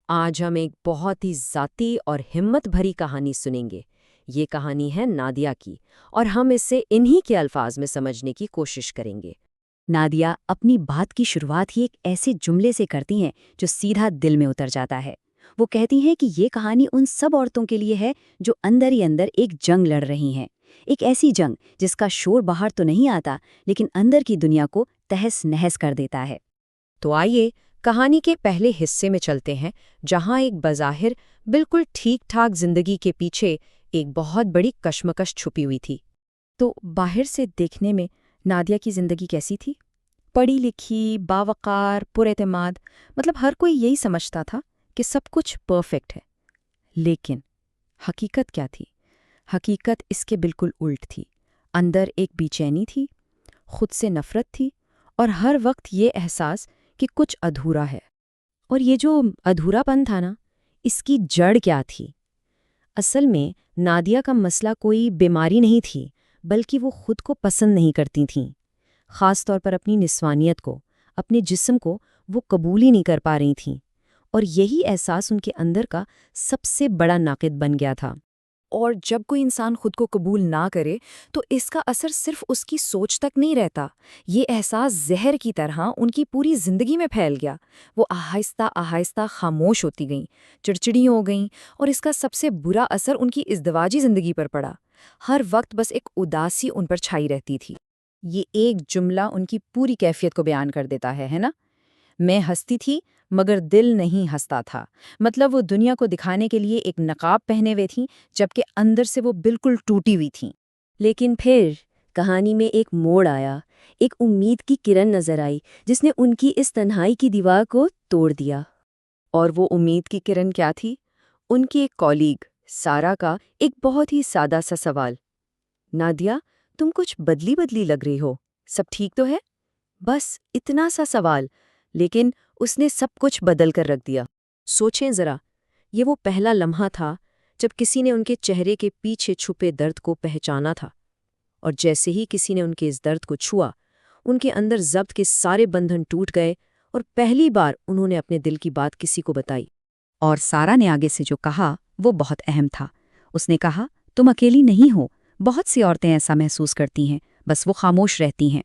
آج ہم ایک بہت ہی ذاتی اور ہمت بھری کہانی سنیں گے۔ یہ کہانی ہے نادیہ کی، اور ہم اسے انہی کے الفاظ میں سمجھنے کی کوشش کریں گے۔ نادیہ اپنی بات کی شروعات ہی ایک ایسے جملے سے کرتی ہیں جو سیدھا دل میں اتر جاتا ہے۔ وہ کہتی ہیں کہ یہ کہانی ان سب عورتوں کے لیے ہے جو اندر ہی اندر ایک جنگ لڑ رہی ہیں، ایک ایسی جنگ جس کا شور باہر تو نہیں آتا لیکن اندر کی دنیا کو تہس نہس کر دیتا ہے۔ تو آئیے کہانی کے پہلے حصے میں چلتے ہیں، جہاں ایک بظاہر بالکل ٹھیک ٹھاک زندگی کے پیچھے ایک بہت بڑی کشمکش چھپی ہوئی تھی۔ تو باہر سے دیکھنے میں نادیہ کی زندگی کیسی تھی؟ پڑھی لکھی، باوقار، پراعتماد، مطلب ہر کوئی یہی سمجھتا تھا کہ سب کچھ پرفیکٹ ہے۔ لیکن حقیقت کیا تھی؟ حقیقت اس کے بالکل الٹ تھی۔ اندر ایک بے چینی تھی، خود سے نفرت تھی، اور ہر وقت یہ احساس کہ کچھ ادھورا ہے۔ اور یہ جو ادھورا پن تھا نا، اس کی جڑ کیا تھی؟ اصل میں نادیہ کا مسئلہ کوئی بیماری نہیں تھی، بلکہ وہ خود کو پسند نہیں کرتی تھیں، خاص طور پر اپنی نسوانیت کو، اپنے جسم کو وہ قبول ہی نہیں کر پا رہی تھیں، اور یہی احساس ان کے اندر کا سب سے بڑا ناقد بن گیا تھا۔ اور جب کوئی انسان خود کو قبول نہ کرے تو اس کا اثر صرف اس کی سوچ تک نہیں رہتا، یہ احساس زہر کی طرح ان کی پوری زندگی میں پھیل گیا۔ وہ آہستہ آہستہ خاموش ہوتی گئیں، چڑچڑی ہو گئیں، اور اس کا سب سے برا اثر ان کی ازدواجی زندگی پر پڑا۔ ہر وقت بس ایک اداسی ان پر چھائی رہتی تھی۔ یہ ایک جملہ ان کی پوری کیفیت کو بیان کر دیتا ہے نا؟ میں ہنستی تھی مگر دل نہیں ہنستا تھا۔ مطلب وہ دنیا کو دکھانے کے لیے ایک نقاب پہنے ہوئے تھیں، جبکہ اندر سے وہ بالکل ٹوٹی ہوئی تھیں۔ لیکن پھر کہانی میں ایک موڑ آیا، ایک امید کی کرن نظر آئی جس نے ان کی اس تنہائی کی دیوار کو توڑ دیا۔ اور وہ امید کی کرن کیا تھی؟ ان کی ایک کولیگ سارا کا ایک بہت ہی سادہ سا سوال: نادیہ، تم کچھ بدلی بدلی لگ رہی ہو، سب ٹھیک تو ہے؟ بس اتنا سا سوال، لیکن اس نے سب کچھ بدل کر رکھ دیا۔ سوچیں ذرا، یہ وہ پہلا لمحہ تھا جب کسی نے ان کے چہرے کے پیچھے چھپے درد کو پہچانا تھا، اور جیسے ہی کسی نے ان کے اس درد کو چھوا، ان کے اندر ضبط کے سارے بندھن ٹوٹ گئے، اور پہلی بار انہوں نے اپنے دل کی بات کسی کو بتائی۔ اور سارا نے آگے سے جو کہا وہ بہت اہم تھا۔ اس نے کہا، تم اکیلی نہیں ہو، بہت سی عورتیں ایسا محسوس کرتی ہیں، بس وہ خاموش رہتی ہیں۔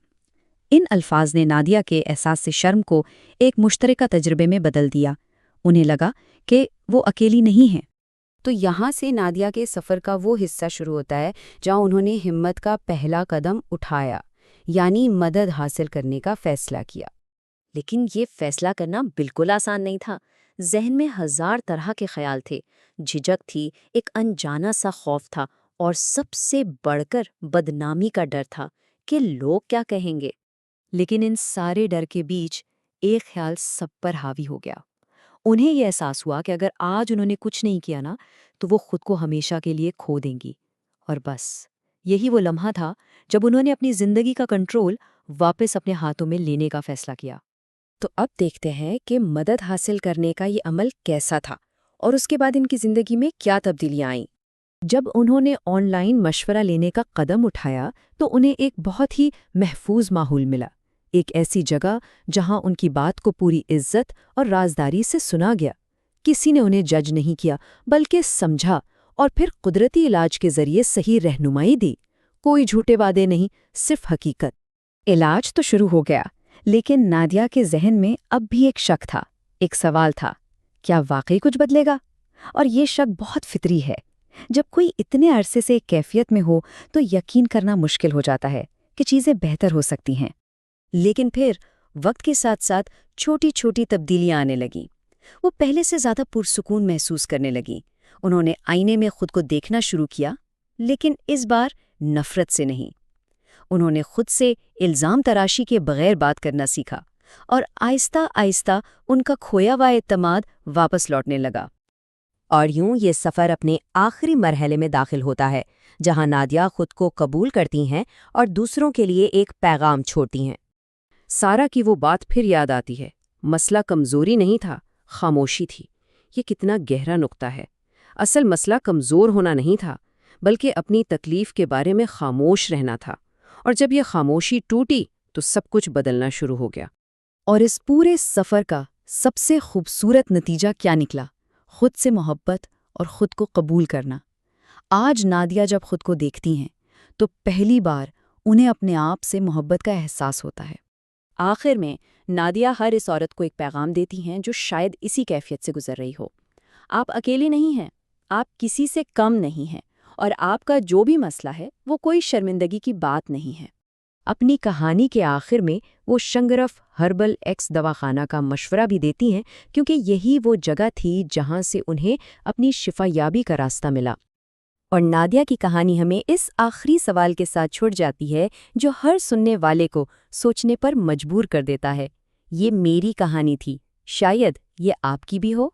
ان الفاظ نے نادیہ کے احساس سے شرم کو ایک مشترکہ تجربے میں بدل دیا۔ انہیں لگا کہ وہ اکیلی نہیں ہیں۔ تو یہاں سے نادیہ کے سفر کا وہ حصہ شروع ہوتا ہے جہاں انہوں نے ہمت کا پہلا قدم اٹھایا، یعنی مدد حاصل کرنے کا فیصلہ کیا۔ لیکن یہ فیصلہ کرنا بالکل آسان نہیں تھا۔ ذہن میں ہزار طرح کے خیال تھے، جھجک تھی، ایک انجانا سا خوف تھا، اور سب سے بڑھ کر بدنامی کا ڈر تھا کہ لوگ کیا کہیں گے۔ لیکن ان سارے ڈر کے بیچ ایک خیال سب پر حاوی ہو گیا۔ انہیں یہ احساس ہوا کہ اگر آج انہوں نے کچھ نہیں کیا نا تو وہ خود کو ہمیشہ کے لیے کھو دیں گی۔ اور بس یہی وہ لمحہ تھا جب انہوں نے اپنی زندگی کا کنٹرول واپس اپنے ہاتھوں میں لینے کا فیصلہ کیا۔ تو اب دیکھتے ہیں کہ مدد حاصل کرنے کا یہ عمل کیسا تھا، اور اس کے بعد ان کی زندگی میں کیا تبدیلیاں آئیں۔ جب انہوں نے آن لائن مشورہ لینے کا قدم اٹھایا تو انہیں ایک بہت ہی محفوظ ماحول ملا، ایک ایسی جگہ جہاں ان کی بات کو پوری عزت اور رازداری سے سنا گیا۔ کسی نے انہیں جج نہیں کیا بلکہ سمجھا، اور پھر قدرتی علاج کے ذریعے صحیح رہنمائی دی۔ کوئی جھوٹے وعدے نہیں، صرف حقیقت۔ علاج تو شروع ہو گیا، لیکن نادیہ کے ذہن میں اب بھی ایک شک تھا، ایک سوال تھا، کیا واقعی کچھ بدلے گا؟ اور یہ شک بہت فطری ہے۔ جب کوئی اتنے عرصے سے ایک کیفیت میں ہو تو یقین کرنا مشکل ہو جاتا ہے کہ چیزیں بہتر ہو سکتی ہیں۔ لیکن پھر وقت کے ساتھ ساتھ چھوٹی چھوٹی تبدیلیاں آنے لگیں۔ وہ پہلے سے زیادہ پرسکون محسوس کرنے لگیں۔ انہوں نے آئینے میں خود کو دیکھنا شروع کیا، لیکن اس بار نفرت سے نہیں۔ انہوں نے خود سے الزام تراشی کے بغیر بات کرنا سیکھا، اور آہستہ آہستہ ان کا کھویا ہوا اعتماد واپس لوٹنے لگا۔ اور یوں یہ سفر اپنے آخری مرحلے میں داخل ہوتا ہے، جہاں نادیہ خود کو قبول کرتی ہیں اور دوسروں کے لیے ایک پیغام چھوڑتی ہیں۔ سارا کی وہ بات پھر یاد آتی ہے، مسئلہ کمزوری نہیں تھا، خاموشی تھی۔ یہ کتنا گہرا نقطہ ہے۔ اصل مسئلہ کمزور ہونا نہیں تھا، بلکہ اپنی تکلیف کے بارے میں خاموش رہنا تھا، اور جب یہ خاموشی ٹوٹی تو سب کچھ بدلنا شروع ہو گیا۔ اور اس پورے سفر کا سب سے خوبصورت نتیجہ کیا نکلا؟ خود سے محبت اور خود کو قبول کرنا۔ آج نادیہ جب خود کو دیکھتی ہیں تو پہلی بار انہیں اپنے آپ سے محبت کا احساس ہوتا ہے۔ آخر میں نادیہ ہر اس عورت کو ایک پیغام دیتی ہیں جو شاید اسی کیفیت سے گزر رہی ہو۔ آپ اکیلے نہیں ہیں، آپ کسی سے کم نہیں ہیں، اور آپ کا جو بھی مسئلہ ہے وہ کوئی شرمندگی کی بات نہیں ہے۔ اپنی کہانی کے آخر میں وہ شنگرف ہربل ایکس دواخانہ کا مشورہ بھی دیتی ہیں، کیونکہ یہی وہ جگہ تھی جہاں سے انہیں اپنی شفا یابی کا راستہ ملا۔ اور نادیہ کی کہانی ہمیں اس آخری سوال کے ساتھ چھوڑ جاتی ہے جو ہر سننے والے کو سوچنے پر مجبور کر دیتا ہے، یہ میری کہانی تھی، شاید یہ آپ کی بھی ہو۔